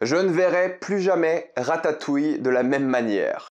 Je ne verrai plus jamais Ratatouille de la même manière.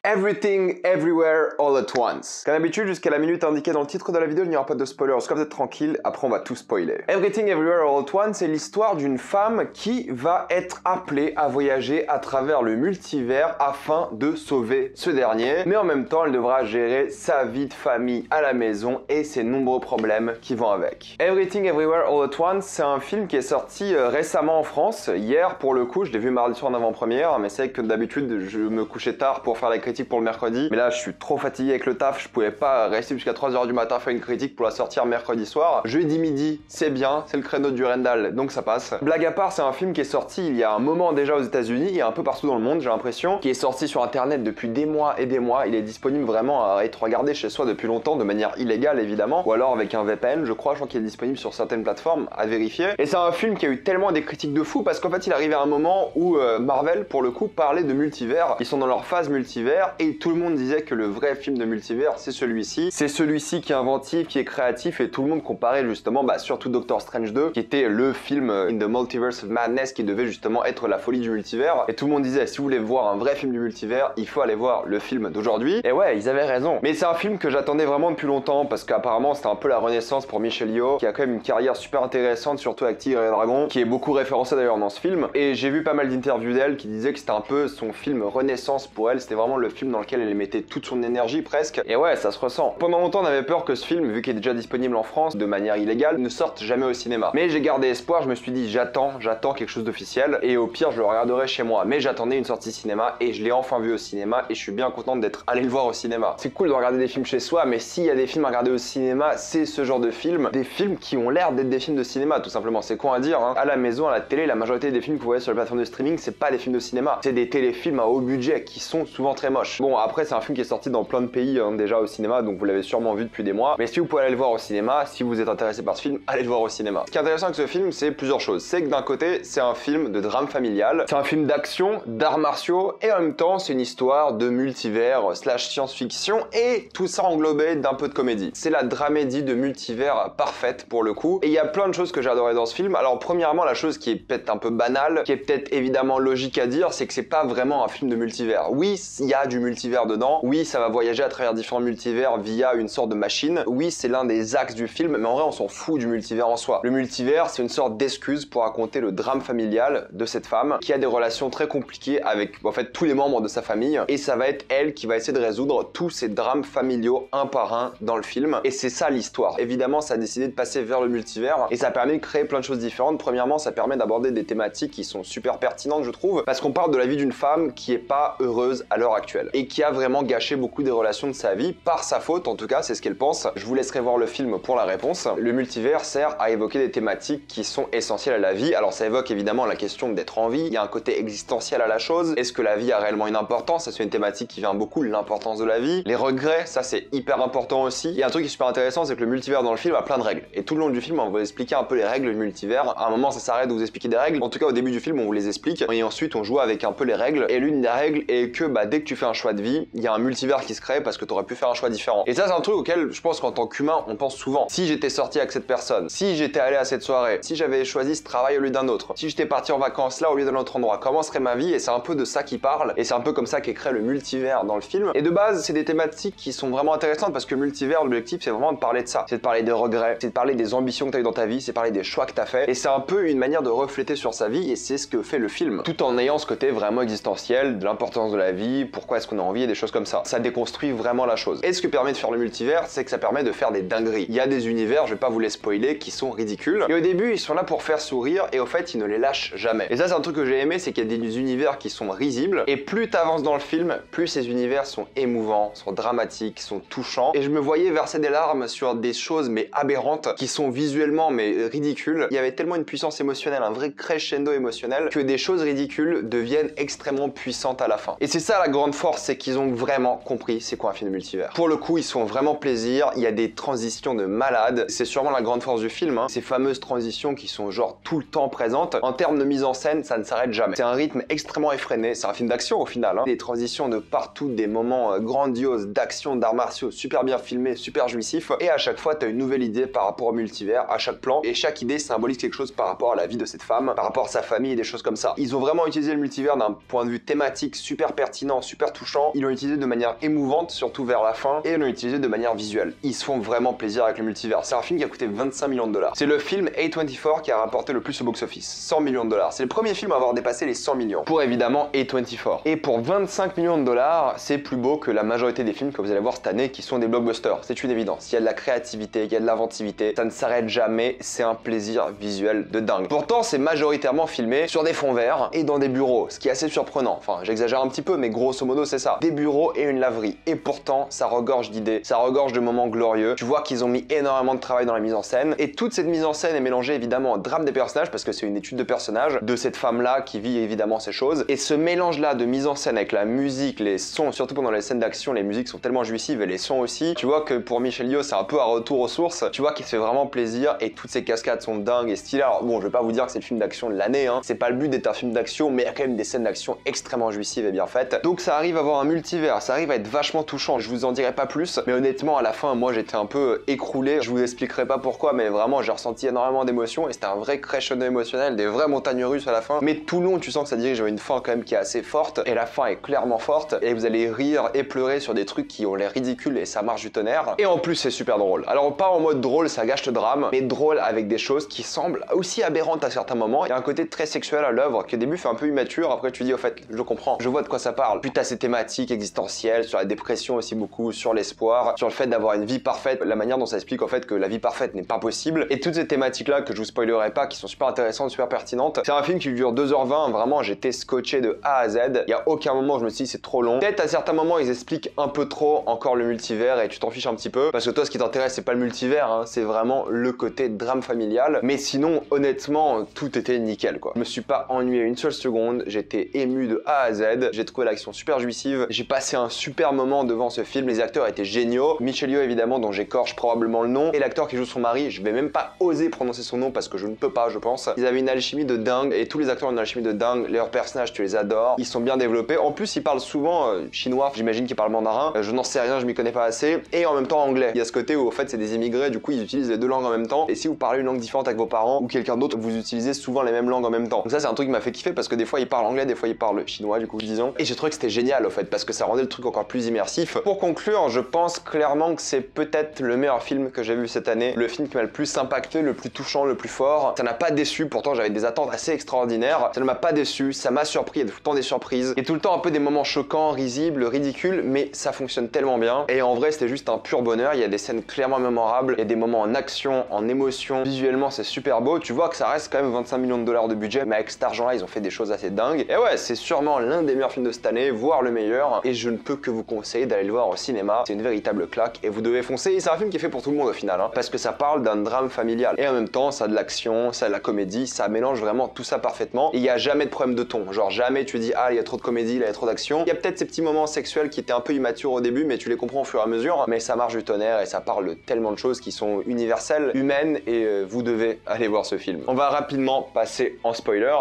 Everything, Everywhere, All at Once. Comme d'habitude, jusqu'à la minute indiquée dans le titre de la vidéo, il n'y aura pas de spoiler, sois peut-être tranquille, après on va tout spoiler. Everything, Everywhere, All at Once, c'est l'histoire d'une femme qui va être appelée à voyager à travers le multivers afin de sauver ce dernier, mais en même temps, elle devra gérer sa vie de famille à la maison et ses nombreux problèmes qui vont avec. Everything, Everywhere, All at Once, c'est un film qui est sorti récemment en France, hier pour le coup, je l'ai vu mardi soir en avant-première, mais c'est que d'habitude, je me couchais tard pour faire la critique pour le mercredi, mais là je suis trop fatigué avec le taf, je pouvais pas rester jusqu'à 3h du matin faire une critique pour la sortir mercredi soir. Jeudi midi, c'est bien, c'est le créneau du Rendal, donc ça passe. Blague à part, c'est un film qui est sorti il y a un moment déjà aux États-Unis et un peu partout dans le monde, j'ai l'impression, qui est sorti sur internet depuis des mois et des mois. Il est disponible vraiment à être regardé chez soi depuis longtemps, de manière illégale évidemment, ou alors avec un VPN, je crois qu'il est disponible sur certaines plateformes, à vérifier. Et c'est un film qui a eu tellement des critiques de fou parce qu'en fait il arrivait à un moment où Marvel pour le coup parlait de multivers, ils sont dans leur phase multivers et tout le monde disait que le vrai film de multivers c'est celui-ci. C'est celui-ci qui est inventif, qui est créatif et tout le monde comparait justement surtout Doctor Strange 2 qui était le film In the Multiverse of Madness qui devait justement être la folie du multivers et tout le monde disait si vous voulez voir un vrai film du multivers il faut aller voir le film d'aujourd'hui et ouais ils avaient raison. Mais c'est un film que j'attendais vraiment depuis longtemps parce qu'apparemment c'était un peu la renaissance pour Michelle Yeoh qui a quand même une carrière super intéressante surtout avec Tigre et Dragon qui est beaucoup référencé d'ailleurs dans ce film et j'ai vu pas mal d'interviews d'elle qui disaient que c'était un peu son film renaissance pour elle, c'était vraiment le film dans lequel elle mettait toute son énergie presque et ouais ça se ressent. Pendant longtemps on avait peur que ce film vu qu'il est déjà disponible en France de manière illégale ne sorte jamais au cinéma mais j'ai gardé espoir, je me suis dit j'attends quelque chose d'officiel et au pire je le regarderai chez moi mais j'attendais une sortie cinéma et je l'ai enfin vu au cinéma et je suis bien contente d'être allé le voir au cinéma. C'est cool de regarder des films chez soi mais s'il y a des films à regarder au cinéma c'est ce genre de films, des films qui ont l'air d'être des films de cinéma tout simplement, c'est con à dire hein. À la maison, à la télé, la majorité des films que vous voyez sur les plateformes de streaming c'est pas des films de cinéma, c'est des téléfilms à haut budget qui sont souvent très moches. Bon après c'est un film qui est sorti dans plein de pays déjà au cinéma donc vous l'avez sûrement vu depuis des mois mais si vous pouvez aller le voir au cinéma, si vous êtes intéressé par ce film, allez le voir au cinéma. Ce qui est intéressant avec ce film c'est plusieurs choses, c'est que d'un côté c'est un film de drame familial, c'est un film d'action, d'arts martiaux et en même temps c'est une histoire de multivers slash science-fiction et tout ça englobé d'un peu de comédie. C'est la dramédie de multivers parfaite pour le coup et il y a plein de choses que j'ai adoré dans ce film. Alors premièrement la chose qui est peut-être un peu banale, qui est peut-être évidemment logique à dire, c'est que c'est pas vraiment un film de multivers. Oui, il y a du multivers dedans, oui ça va voyager à travers différents multivers via une sorte de machine, oui c'est l'un des axes du film mais en vrai on s'en fout du multivers en soi. Le multivers c'est une sorte d'excuse pour raconter le drame familial de cette femme qui a des relations très compliquées avec en fait tous les membres de sa famille et ça va être elle qui va essayer de résoudre tous ces drames familiaux un par un dans le film et c'est ça l'histoire. Évidemment ça a décidé de passer vers le multivers et ça permet de créer plein de choses différentes. Premièrement ça permet d'aborder des thématiques qui sont super pertinentes je trouve parce qu'on parle de la vie d'une femme qui est pas heureuse à l'heure actuelle et qui a vraiment gâché beaucoup des relations de sa vie par sa faute, en tout cas c'est ce qu'elle pense. Je vous laisserai voir le film pour la réponse. Le multivers sert à évoquer des thématiques qui sont essentielles à la vie. Alors ça évoque évidemment la question d'être en vie, il y a un côté existentiel à la chose. Est-ce que la vie a réellement une importance? Ça c'est une thématique qui vient beaucoup, l'importance de la vie. Les regrets, ça c'est hyper important aussi. Il y a un truc qui est super intéressant, c'est que le multivers dans le film a plein de règles. Et tout le long du film on va vous expliquer un peu les règles du multivers. À un moment ça s'arrête de vous expliquer des règles. En tout cas au début du film on vous les explique et ensuite on joue avec un peu les règles. Et l'une des règles est que dès que tu fais un choix de vie, il y a un multivers qui se crée parce que tu aurais pu faire un choix différent. Et ça c'est un truc auquel je pense qu'en tant qu'humain on pense souvent. Si j'étais sorti avec cette personne, si j'étais allé à cette soirée, si j'avais choisi ce travail au lieu d'un autre, si j'étais parti en vacances là au lieu d'un autre endroit, comment serait ma vie? Et c'est un peu de ça qui parle et c'est un peu comme ça qu'est créé le multivers dans le film. Et de base c'est des thématiques qui sont vraiment intéressantes parce que le multivers, l'objectif c'est vraiment de parler de ça, c'est de parler des regrets, c'est de parler des ambitions que tu as eues dans ta vie, c'est parler des choix que tu as fait et c'est un peu une manière de refléter sur sa vie et c'est ce que fait le film tout en ayant ce côté vraiment existentiel de l'importance de la vie, pourquoi est-ce qu'on a envie et des choses comme ça. Ça déconstruit vraiment la chose. Et ce que permet de faire le multivers, c'est que ça permet de faire des dingueries. Il y a des univers, je vais pas vous les spoiler, qui sont ridicules. Et au début, ils sont là pour faire sourire et au fait, ils ne les lâchent jamais. Et ça, c'est un truc que j'ai aimé, c'est qu'il y a des univers qui sont risibles et plus t'avances dans le film, plus ces univers sont émouvants, sont dramatiques, sont touchants. Et je me voyais verser des larmes sur des choses mais aberrantes qui sont visuellement mais ridicules. Il y avait tellement une puissance émotionnelle, un vrai crescendo émotionnel que des choses ridicules deviennent extrêmement puissantes à la fin. Et c'est ça la grande force force, c'est qu'ils ont vraiment compris c'est quoi un film multivers. Pour le coup, ils se font vraiment plaisir, il y a des transitions de malade, c'est sûrement la grande force du film, hein. Ces fameuses transitions qui sont genre tout le temps présentes. En termes de mise en scène, ça ne s'arrête jamais. C'est un rythme extrêmement effréné, c'est un film d'action au final, hein. Des transitions de partout, des moments grandioses d'action, d'arts martiaux, super bien filmés, super jouissifs, et à chaque fois, t'as une nouvelle idée par rapport au multivers, à chaque plan, et chaque idée symbolise quelque chose par rapport à la vie de cette femme, par rapport à sa famille et des choses comme ça. Ils ont vraiment utilisé le multivers d'un point de vue thématique super pertinent, super touchant. Ils l'ont utilisé de manière émouvante, surtout vers la fin, et ils l'ont utilisé de manière visuelle. Ils se font vraiment plaisir avec le multivers. C'est un film qui a coûté 25 millions de dollars. C'est le film A24 qui a rapporté le plus au box-office, 100 millions de dollars. C'est le premier film à avoir dépassé les 100 millions, pour évidemment A24. Et pour 25 millions de dollars, c'est plus beau que la majorité des films que vous allez voir cette année qui sont des blockbusters. C'est une évidence. Il y a de la créativité, il y a de l'inventivité, ça ne s'arrête jamais, c'est un plaisir visuel de dingue. Pourtant, c'est majoritairement filmé sur des fonds verts et dans des bureaux, ce qui est assez surprenant. Enfin, j'exagère un petit peu, mais grosso modo, c'est ça. Des bureaux et une laverie. Et pourtant, ça regorge d'idées, ça regorge de moments glorieux. Tu vois qu'ils ont mis énormément de travail dans la mise en scène. Et toute cette mise en scène est mélangée évidemment au drame des personnages, parce que c'est une étude de personnages, de cette femme-là qui vit évidemment ces choses. Et ce mélange-là de mise en scène avec la musique, les sons, surtout pendant les scènes d'action, les musiques sont tellement jouissives et les sons aussi. Tu vois que pour Michelle Yeoh, c'est un peu un retour aux sources. Tu vois qu'il se fait vraiment plaisir et toutes ces cascades sont dingues et stylées. Alors bon, je vais pas vous dire que c'est le film d'action de l'année, hein. C'est pas le but d'être un film d'action, mais il y a quand même des scènes d'action extrêmement jouissives et bien faites. Donc ça arrive à avoir un multivers, ça arrive à être vachement touchant. Je vous en dirai pas plus, mais honnêtement, à la fin, moi j'étais un peu écroulé. Je vous expliquerai pas pourquoi, mais vraiment, j'ai ressenti énormément d'émotions et c'était un vrai crescendo émotionnel, des vraies montagnes russes à la fin. Mais tout le long, tu sens que ça dirige vers une fin quand même qui est assez forte et la fin est clairement forte et vous allez rire et pleurer sur des trucs qui ont l'air ridicules et ça marche du tonnerre. Et en plus, c'est super drôle. Alors pas en mode drôle, ça gâche le drame, mais drôle avec des choses qui semblent aussi aberrantes à certains moments. Il y a un côté très sexuel à l'œuvre qui au début fait un peu immature, après tu dis au fait, je comprends, je vois de quoi ça parle. Puis t'as ces thématiques existentielles, sur la dépression aussi beaucoup, sur l'espoir, sur le fait d'avoir une vie parfaite, la manière dont ça explique en fait que la vie parfaite n'est pas possible, et toutes ces thématiques là que je vous spoilerai pas, qui sont super intéressantes, super pertinentes. C'est un film qui dure 2h20, vraiment j'étais scotché de A à Z, il y a aucun moment où je me suis dit c'est trop long. Peut-être à certains moments ils expliquent un peu trop encore le multivers et tu t'en fiches un petit peu, parce que toi ce qui t'intéresse c'est pas le multivers, hein, c'est vraiment le côté drame familial, mais sinon honnêtement tout était nickel quoi. Je me suis pas ennuyé une seule seconde, j'étais ému de A à Z, j'ai trouvé l'action super jouissive, j'ai passé un super moment devant ce film, les acteurs étaient géniaux, Michelle Yeoh évidemment dont j'écorche probablement le nom, et l'acteur qui joue son mari, je vais même pas oser prononcer son nom parce que je ne peux pas je pense. Ils avaient une alchimie de dingue et tous les acteurs ont une alchimie de dingue, leurs personnages tu les adores, ils sont bien développés, en plus ils parlent souvent chinois, j'imagine qu'ils parlent mandarin, je n'en sais rien, je m'y connais pas assez, et en même temps anglais. Il y a ce côté où au fait c'est des immigrés, du coup ils utilisent les deux langues en même temps, et si vous parlez une langue différente avec vos parents ou quelqu'un d'autre, vous utilisez souvent les mêmes langues en même temps. Donc ça c'est un truc qui m'a fait kiffer parce que des fois ils parlent anglais, des fois ils parlent chinois du coup disons, et j'ai trouvé que c'était génial au fait parce que ça rendait le truc encore plus immersif. Pour conclure, je pense clairement que c'est peut-être le meilleur film que j'ai vu cette année, le film qui m'a le plus impacté, le plus touchant, le plus fort. Ça n'a pas déçu, pourtant j'avais des attentes assez extraordinaires, ça ne m'a pas déçu, ça m'a surpris, il y a tout le temps des surprises, et tout le temps un peu des moments choquants, risibles, ridicules, mais ça fonctionne tellement bien, et en vrai c'était juste un pur bonheur, il y a des scènes clairement mémorables, il y a des moments en action, en émotion, visuellement c'est super beau, tu vois que ça reste quand même 25 millions de dollars de budget, mais avec cet argent là ils ont fait des choses assez dingues, et ouais c'est sûrement l'un des meilleurs films de cette année, voire le meilleur, et je ne peux que vous conseiller d'aller le voir au cinéma, c'est une véritable claque, et vous devez foncer, et c'est un film qui est fait pour tout le monde au final, hein, parce que ça parle d'un drame familial, et en même temps ça a de l'action, ça a de la comédie, ça mélange vraiment tout ça parfaitement, et il n'y a jamais de problème de ton, genre jamais tu dis ah il y a trop de comédie, là il y a trop d'action, il y a peut-être ces petits moments sexuels qui étaient un peu immatures au début, mais tu les comprends au fur et à mesure, mais ça marche du tonnerre, et ça parle de tellement de choses qui sont universelles, humaines, et vous devez aller voir ce film. On va rapidement passer en spoiler.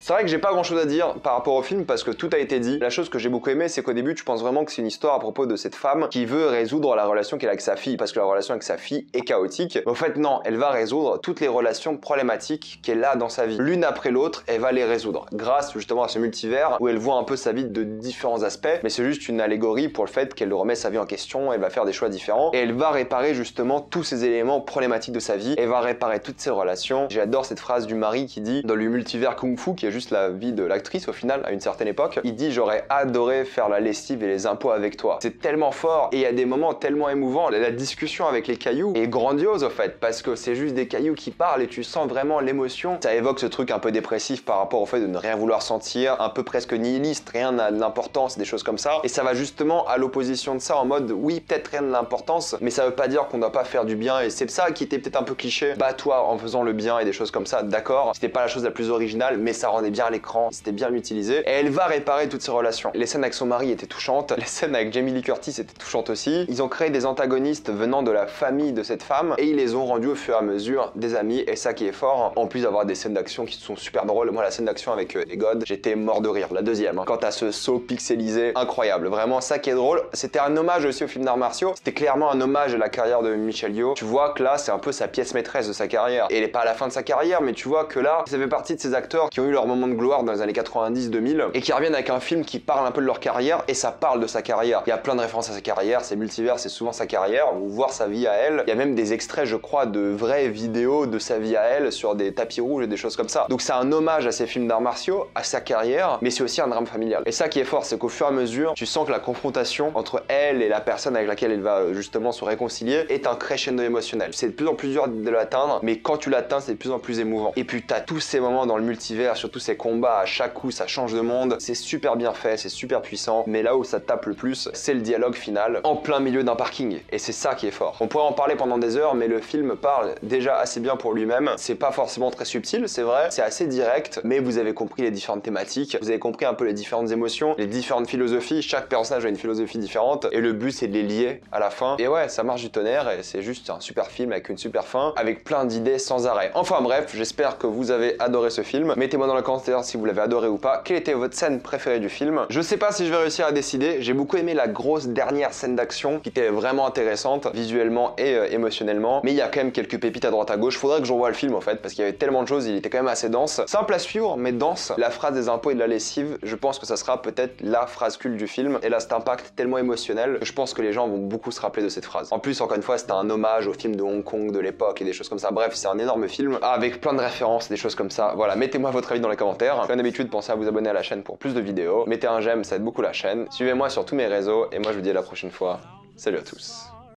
C'est vrai que j'ai pas grand chose à dire par rapport au film parce que tout a été dit. La chose que j'ai beaucoup aimé, c'est qu'au début, tu penses vraiment que c'est une histoire à propos de cette femme qui veut résoudre la relation qu'elle a avec sa fille parce que la relation avec sa fille est chaotique. Mais au fait, non, elle va résoudre toutes les relations problématiques qu'elle a dans sa vie. L'une après l'autre, elle va les résoudre grâce justement à ce multivers où elle voit un peu sa vie de différents aspects, mais c'est juste une allégorie pour le fait qu'elle remet sa vie en question, elle va faire des choix différents et elle va réparer justement tous ces éléments problématiques de sa vie. Elle va réparer toutes ses relations. J'adore cette phrase du mari qui dit dans le multivers Kung Fu, qui est juste la vie de l'actrice au final à une certaine époque, il dit j'aurais adoré faire la lessive et les impôts avec toi. C'est tellement fort et il y a des moments tellement émouvants. La discussion avec les cailloux est grandiose au fait parce que c'est juste des cailloux qui parlent et tu sens vraiment l'émotion. Ça évoque ce truc un peu dépressif par rapport au fait de ne rien vouloir sentir, un peu presque nihiliste, rien n'a de l'importance, des choses comme ça, et ça va justement à l'opposition de ça en mode oui peut-être rien de l'importance mais ça veut pas dire qu'on doit pas faire du bien et c'est ça qui était peut-être un peu cliché. Bah toi en faisant le bien et des choses comme ça, d'accord, c'était pas la chose la plus originale mais ça rendait entendait bien l'écran, c'était bien utilisé, et elle va réparer toutes ces relations. Les scènes avec son mari étaient touchantes, les scènes avec Jamie Lee Curtis étaient touchantes aussi. Ils ont créé des antagonistes venant de la famille de cette femme, et ils les ont rendus au fur et à mesure des amis, et ça qui est fort, en plus d'avoir des scènes d'action qui sont super drôles. Moi, la scène d'action avec les gods, j'étais mort de rire, la deuxième, hein. Quant à ce saut pixelisé, incroyable, vraiment ça qui est drôle. C'était un hommage aussi au film d'arts martiaux, c'était clairement un hommage à la carrière de Michelle Yeoh. Tu vois que là, c'est un peu sa pièce maîtresse de sa carrière, et elle est pas à la fin de sa carrière, mais tu vois que là, ça fait partie de ces acteurs qui ont eu leur moment de gloire dans les années 90-2000, et qui reviennent avec un film qui parle un peu de leur carrière, et ça parle de sa carrière. Il y a plein de références à sa carrière, c'est multivers, c'est souvent sa carrière, ou voir sa vie à elle. Il y a même des extraits, je crois, de vraies vidéos de sa vie à elle sur des tapis rouges et des choses comme ça. Donc c'est un hommage à ses films d'arts martiaux, à sa carrière, mais c'est aussi un drame familial. Et ça qui est fort, c'est qu'au fur et à mesure, tu sens que la confrontation entre elle et la personne avec laquelle elle va justement se réconcilier est un crescendo émotionnel. C'est de plus en plus dur de l'atteindre, mais quand tu l'atteins, c'est de plus en plus émouvant. Et puis t'as tous ces moments dans le multivers, surtout ces combats, à chaque coup ça change de monde, c'est super bien fait, c'est super puissant, mais là où ça tape le plus, c'est le dialogue final, en plein milieu d'un parking, et c'est ça qui est fort. On pourrait en parler pendant des heures, mais le film parle déjà assez bien pour lui-même, c'est pas forcément très subtil, c'est vrai, c'est assez direct, mais vous avez compris les différentes thématiques, vous avez compris un peu les différentes émotions, les différentes philosophies, chaque personnage a une philosophie différente, et le but c'est de les lier à la fin, et ouais, ça marche du tonnerre, et c'est juste un super film avec une super fin, avec plein d'idées sans arrêt. Enfin bref, j'espère que vous avez adoré ce film, mettez-moi dans les commentaires si vous l'avez adoré ou pas, quelle était votre scène préférée du film. Je sais pas si je vais réussir à décider, j'ai beaucoup aimé la grosse dernière scène d'action, qui était vraiment intéressante, visuellement et émotionnellement, mais il y a quand même quelques pépites à droite à gauche, faudrait que j'en voie le film en fait, parce qu'il y avait tellement de choses, il était quand même assez dense. Simple à suivre, mais dense. La phrase des impôts et de la lessive, je pense que ça sera peut-être la phrase culte du film, et là cet impact tellement émotionnel, que je pense que les gens vont beaucoup se rappeler de cette phrase. En plus, encore une fois, c'était un hommage au film de Hong Kong de l'époque et des choses comme ça. Bref, c'est un énorme film, avec plein de références, des choses comme ça. Voilà, mettez-moi votre avis dans les commentaires. Comme d'habitude, pensez à vous abonner à la chaîne pour plus de vidéos. Mettez un j'aime, ça aide beaucoup la chaîne. Suivez-moi sur tous mes réseaux, et moi je vous dis à la prochaine fois. Salut à tous.